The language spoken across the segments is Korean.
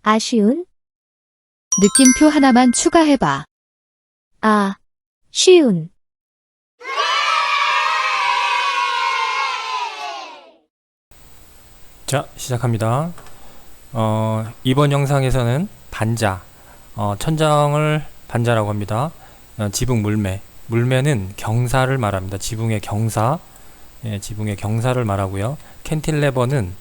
아쉬운, 느낌표 하나만 추가해봐. 쉬운. 자, 시작합니다. 이번 영상에서는 반자, 천정을 반자라고 합니다. 지붕 물매. 물매는 경사를 말합니다. 지붕의 경사, 지붕의 경사를 말하고요. 캔틸레버는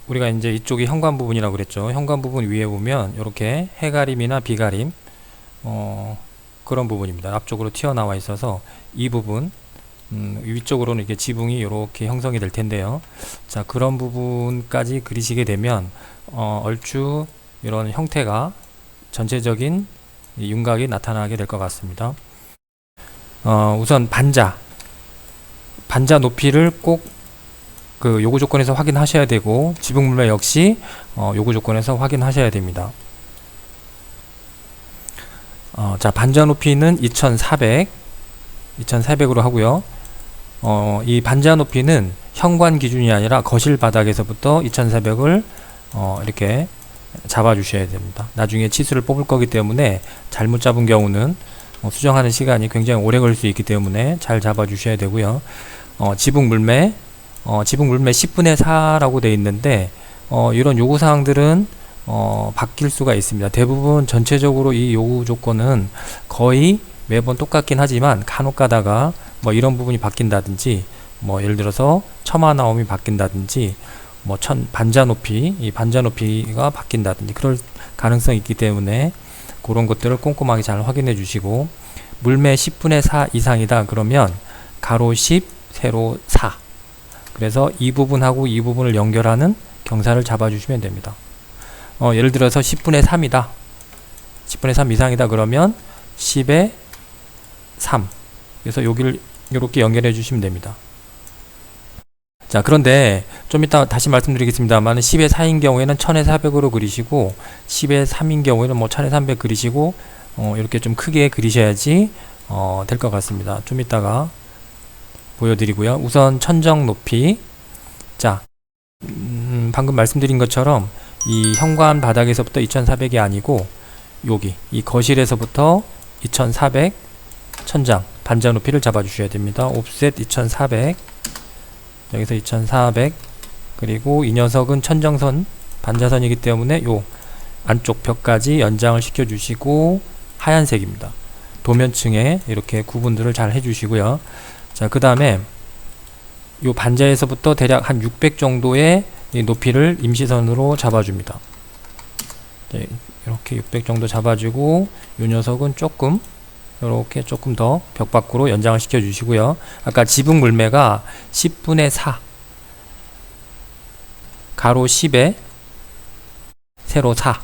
우리가 이제 이쪽이 현관 부분이라고 그랬죠. 현관 부분 위에 보면 이렇게 해가림이나 비가림, 그런 부분입니다. 앞쪽으로 튀어나와 있어서 이 부분, 위쪽으로는 이렇게 지붕이 이렇게 형성이 될 텐데요. 자, 그런 부분까지 그리시게 되면 얼추 이런 형태가 전체적인 윤곽이 나타나게 될 것 같습니다. 우선 반자 높이를 꼭 그 요구 조건에서 확인하셔야 되고, 지붕 물매 역시 요구 조건에서 확인하셔야 됩니다. 자, 반자 높이는 2400으로 하고요. 이 반자 높이는 현관 기준이 아니라 거실 바닥에서부터 2400을 이렇게 잡아 주셔야 됩니다. 나중에 치수를 뽑을 거기 때문에 잘못 잡은 경우는 수정하는 시간이 굉장히 오래 걸릴 수 있기 때문에 잘 잡아 주셔야 되고요. 지붕 물매 10분의 4라고 되어 있는데, 이런 요구사항들은 바뀔 수가 있습니다. 대부분 전체적으로 이 요구 조건은 거의 매번 똑같긴 하지만 간혹 가다가 뭐 이런 부분이 바뀐다든지, 뭐 예를 들어서 처마 나옴이 바뀐다든지, 뭐 반자 높이가 바뀐다든지 그럴 가능성이 있기 때문에 그런 것들을 꼼꼼하게 잘 확인해 주시고, 물매 10분의 4 이상이다 그러면 가로 10, 세로 4, 그래서 이 부분하고 이 부분을 연결하는 경사를 잡아 주시면 됩니다. 예를 들어서 10분의 3이다 10분의 3 이상이다 그러면 10의 3, 그래서 여기를 이렇게 연결해 주시면 됩니다. 자, 그런데 좀 이따 다시 말씀드리겠습니다만 10의 4인 경우에는 1000의 400으로 그리시고, 10의 3인 경우에는 뭐 1000의 300 그리시고, 이렇게 좀 크게 그리셔야지 될 것 같습니다. 좀 이따가 보여드리고요. 우선 천정 높이. 자, 방금 말씀드린 것처럼 이 현관 바닥에서부터 2400이 아니고 여기 이 거실에서부터 2400 천장 반자 높이를 잡아 주셔야 됩니다. 옵셋 2400, 여기서 2400, 그리고 이 녀석은 천정선 반자선이기 때문에 요 안쪽 벽까지 연장을 시켜 주시고, 하얀색입니다. 도면층에 이렇게 구분들을 잘 해주시고요. 자, 그 다음에 요 반자에서부터 대략 한 600 정도의 이 높이를 임시선으로 잡아줍니다. 네, 이렇게 600 정도 잡아주고, 요 녀석은 이렇게 조금 더 벽 밖으로 연장을 시켜 주시고요. 아까 지붕 물매가 10분의 4, 가로 10에 세로 4,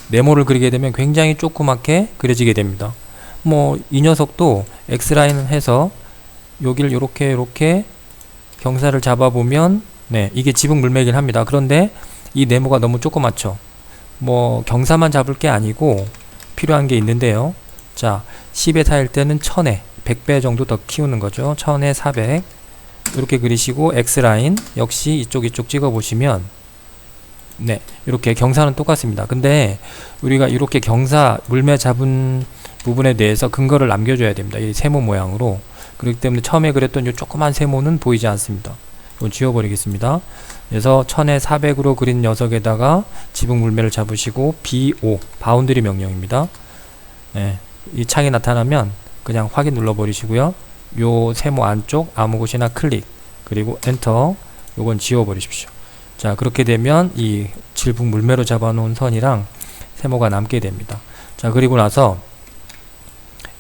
네모를 그리게 되면 굉장히 조그맣게 그려지게 됩니다. 뭐 이 녀석도 X라인을 해서 여기를 이렇게 경사를 잡아보면, 네, 이게 지붕 물매이긴 합니다. 그런데 이 네모가 너무 조그맣죠. 뭐 경사만 잡을 게 아니고 필요한 게 있는데요. 자, 10의 4일 때는 1000에 100배 정도 더 키우는 거죠. 1000에 400 이렇게 그리시고, X라인 역시 이쪽 찍어 보시면, 네, 이렇게 경사는 똑같습니다. 근데 우리가 이렇게 경사 물매 잡은 부분에 대해서 근거를 남겨줘야 됩니다. 이 세모 모양으로. 그렇기 때문에 처음에 그렸던 이 조그만 세모는 보이지 않습니다. 이건 지워버리겠습니다. 그래서 1000에 400으로 그린 녀석에다가 지붕 물매를 잡으시고, BO 바운드리 명령입니다. 네, 이 창이 나타나면 그냥 확인 눌러버리시고요. 요 세모 안쪽 아무 곳이나 클릭, 그리고 엔터. 요건 지워버리십시오. 자, 그렇게 되면 이 지붕 물매로 잡아놓은 선이랑 세모가 남게 됩니다. 자, 그리고 나서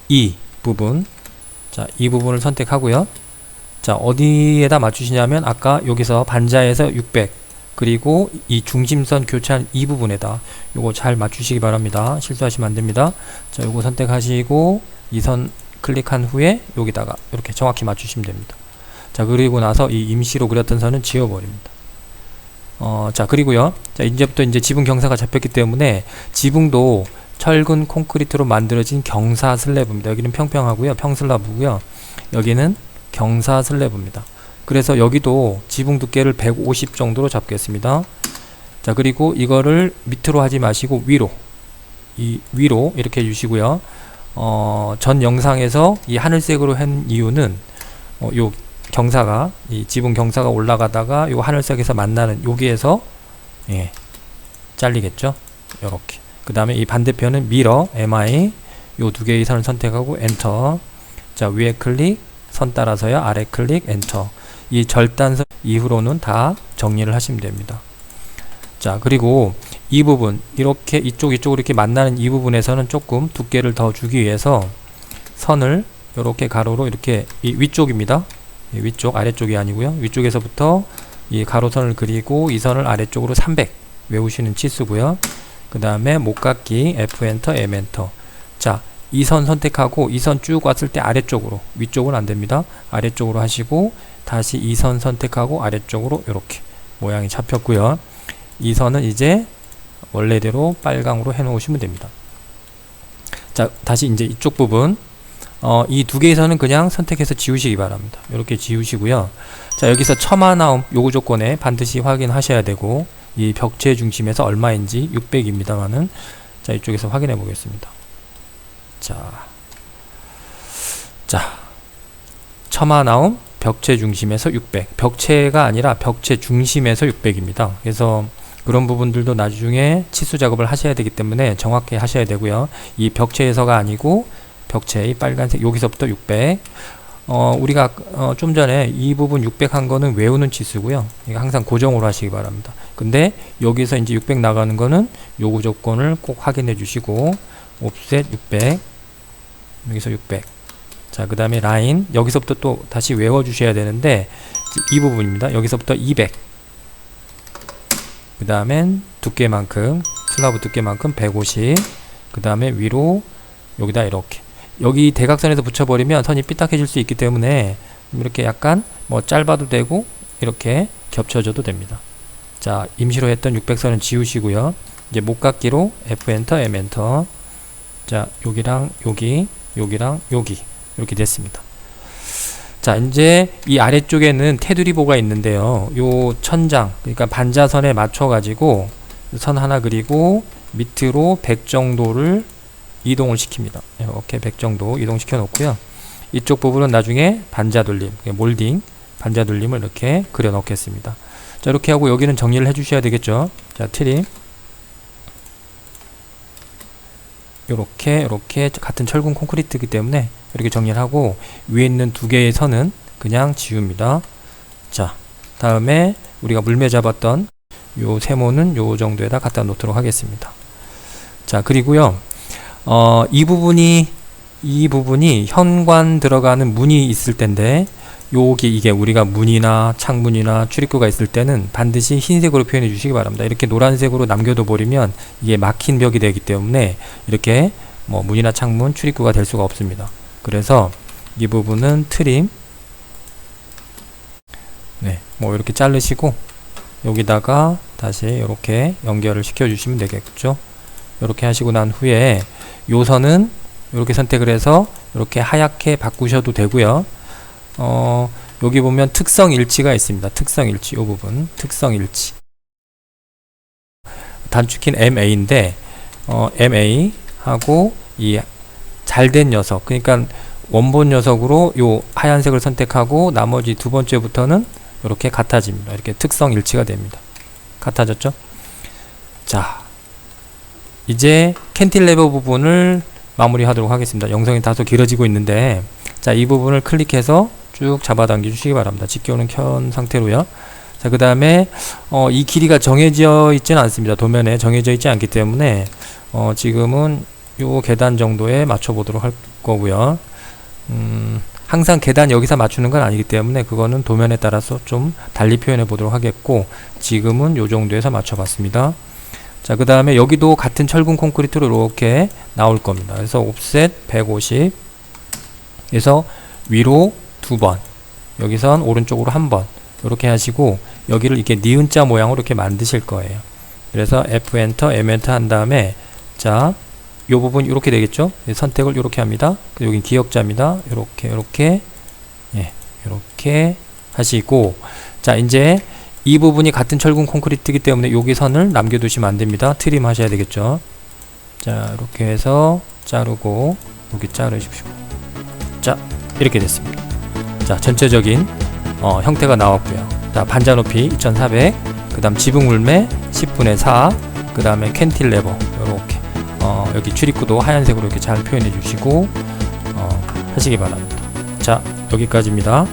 이 부분, 자, 이 부분을 선택하고요. 자, 어디에다 맞추시냐면 아까 여기서 반자에서 600, 그리고 이 중심선 교차한 이 부분에다 요거 잘 맞추시기 바랍니다. 실수하시면 안됩니다. 자, 요거 선택하시고 이 선 클릭한 후에 여기다가 이렇게 정확히 맞추시면 됩니다. 자, 그리고 나서 이 임시로 그렸던 선은 지워버립니다. 자, 그리고요. 자, 이제부터 이제 지붕 경사가 잡혔기 때문에 지붕도 철근 콘크리트로 만들어진 경사 슬래브입니다. 여기는 평평하고요, 평슬라브고요. 여기는 경사 슬래브입니다. 그래서 여기도 지붕 두께를 150 정도로 잡겠습니다. 자, 그리고 이거를 밑으로 하지 마시고 위로, 위로 이렇게 해주시고요. 전 영상에서 이 하늘색으로 한 이유는 요 경사가, 이 지붕 경사가 올라가다가 요 하늘색에서 만나는 여기에서 잘리겠죠. 요렇게. 그 다음에 이 반대편은 미러, MI 요 두 개의 선을 선택하고 엔터. 자, 위에 클릭, 선 따라서요. 아래 클릭, 엔터. 이 절단선 이후로는 다 정리를 하시면 됩니다. 자, 그리고 이 부분, 이렇게 이쪽으로 이렇게 만나는 이 부분에서는 조금 두께를 더 주기 위해서 선을 이렇게 가로로 이렇게, 이 위쪽입니다. 이 위쪽, 아래쪽이 아니고요. 위쪽에서부터 이 가로선을 그리고 이 선을 아래쪽으로 300 외우시는 치수고요. 그 다음에 목깎기 F 엔터, M 엔터. 자, 이 선 선택하고 이 선 쭉 왔을 때 아래쪽으로, 위쪽은 안됩니다. 아래쪽으로 하시고 다시 이 선 선택하고 아래쪽으로 이렇게 모양이 잡혔고요. 이 선은 이제 원래대로 빨강으로 해 놓으시면 됩니다. 자, 다시 이제 이쪽 부분, 이 두 개의 선은 그냥 선택해서 지우시기 바랍니다. 이렇게 지우시고요. 자, 여기서 첨화나옴 요구 조건에 반드시 확인하셔야 되고, 이 벽체 중심에서 얼마인지 600입니다만은, 자, 이쪽에서 확인해 보겠습니다. 자, 첨화나옴 벽체 중심에서 600. 벽체가 아니라 벽체 중심에서 600입니다. 그래서 그런 부분들도 나중에 치수 작업을 하셔야 되기 때문에 정확히 하셔야 되고요. 이 벽체에서가 아니고 벽체의 빨간색 여기서부터 600. 우리가 좀 전에 이 부분 600 한 거는 외우는 치수고요. 이거 항상 고정으로 하시기 바랍니다. 근데 여기서 이제 600 나가는 거는 요구 조건을 꼭 확인해 주시고, 옵셋 600, 여기서 600. 자, 그 다음에 라인, 여기서부터 또 다시 외워 주셔야 되는데, 이 부분입니다. 여기서부터 200. 그 다음엔 두께만큼, 슬라브 두께만큼 150. 그 다음에 위로 여기다 이렇게, 여기 대각선에서 붙여버리면 선이 삐딱해질 수 있기 때문에 이렇게 약간 뭐 짧아도 되고 이렇게 겹쳐져도 됩니다. 자, 임시로 했던 600선은 지우시고요. 이제 목깎기로 F 엔터, M 엔터. 자, 여기랑 여기, 여기랑 여기 이렇게 됐습니다. 자, 이제 이 아래쪽에는 테두리보가 있는데요. 요 천장, 그러니까 반자선에 맞춰 가지고 선 하나 그리고 밑으로 100 정도를 이동을 시킵니다. 이렇게 100 정도 이동시켜 놓고요. 이쪽 부분은 나중에 반자돌림, 몰딩 반자돌림을 이렇게 그려 놓겠습니다. 자, 이렇게 하고 여기는 정리를 해 주셔야 되겠죠. 자, 트림 요렇게 같은 철근 콘크리트이기 때문에 이렇게 정리를 하고, 위에 있는 두 개의 선은 그냥 지웁니다. 자, 다음에 우리가 물매 잡았던 요 세모는 요 정도에다 갖다 놓도록 하겠습니다. 자, 그리고요, 이 부분이 현관 들어가는 문이 있을 텐데, 이게 우리가 문이나 창문이나 출입구가 있을 때는 반드시 흰색으로 표현해 주시기 바랍니다. 이렇게 노란색으로 남겨둬 버리면 이게 막힌 벽이 되기 때문에 이렇게 뭐 문이나 창문, 출입구가 될 수가 없습니다. 그래서 이 부분은 트림, 뭐 이렇게 자르시고 여기다가 다시 이렇게 연결을 시켜 주시면 되겠죠. 이렇게 하시고 난 후에 요 선은 이렇게 선택을 해서 이렇게 하얗게 바꾸셔도 되고요. 여기 보면 특성 일치가 있습니다. 특성 일치, 요 부분 특성 일치, 단축키는 MA인데 MA 하고 이 잘된 녀석, 그러니까 원본 녀석으로 요 하얀색을 선택하고 나머지 두 번째부터는 이렇게 같아집니다. 이렇게 특성 일치가 됩니다. 같아졌죠? 자, 이제 캔틸레버 부분을 마무리하도록 하겠습니다. 영상이 다소 길어지고 있는데, 자, 이 부분을 클릭해서 쭉 잡아당겨 주시기 바랍니다. 직교는 켠 상태로요. 자, 그 다음에 이 길이가 정해져 있지는 않습니다. 도면에 정해져 있지 않기 때문에 지금은 요 계단 정도에 맞춰 보도록 할 거고요. 항상 계단 여기서 맞추는 건 아니기 때문에 그거는 도면에 따라서 좀 달리 표현해 보도록 하겠고, 지금은 요 정도에서 맞춰 봤습니다. 자, 그 다음에 여기도 같은 철근 콘크리트로 이렇게 나올 겁니다. 그래서 옵셋 150 에서 위로 2번, 여기선 오른쪽으로 1번 이렇게 하시고, 여기를 이렇게 니은자 모양으로 이렇게 만드실 거예요. 그래서 F 엔터, M 엔터 한 다음에, 자, 요 부분 이렇게 되겠죠? 선택을 이렇게 합니다. 여긴 기역자입니다. 이렇게, 예, 이렇게 하시고, 자 이제 이 부분이 같은 철근 콘크리트이기 때문에 여기 선을 남겨두시면 안됩니다. 트림 하셔야 되겠죠. 자 이렇게 해서 자르고 여기 자르십시오. 자 이렇게 됐습니다. 자 전체적인 형태가 나왔고요. 자 반자 높이 2400, 그 다음 지붕 물매 10분의 4, 그 다음에 캔틸레버 이렇게 여기 출입구도 하얀색으로 이렇게 잘 표현해 주시고 하시기 바랍니다. 자 여기까지입니다.